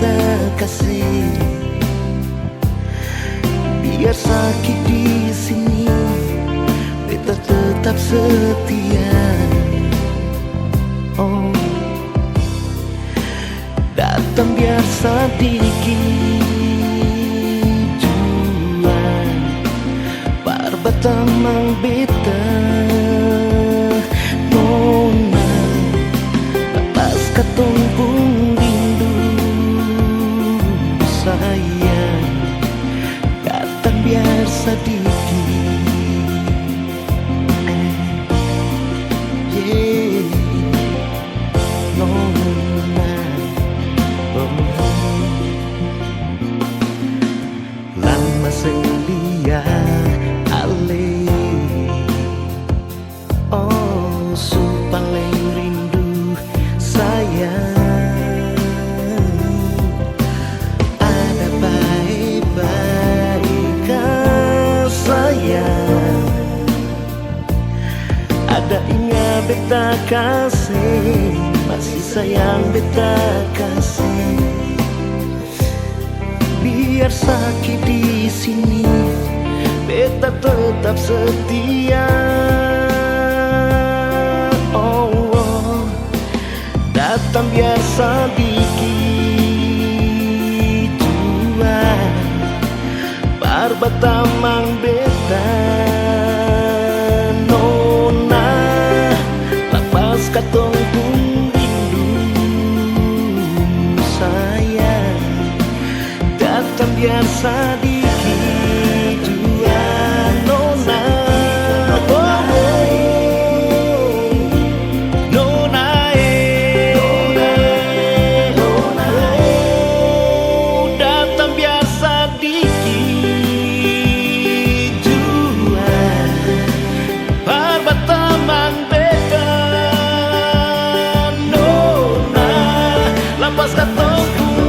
beta kasih. Biar sakit di sini, beta tetap setia. Oh, datang biar sedikit jua, barbatamang beta nona, lepas katong pun rindu sayang, datang biar sedikit. Lama selia ale, oh su paling rindu sayang. Ada baik-baik sayang, ada ingat beta kasih, masih sayang beta kasih. Biar sakit di sini, beta tetap setia. Oh, oh, datang biar sedikit jua, barbatamang beta nona, lepas katong pun rindu sayang, datang biar sedikit jua nona. Oh, oh, nona, nona, oh, datang biar sedikit jua, barbatamang beta nona, lepas katong pun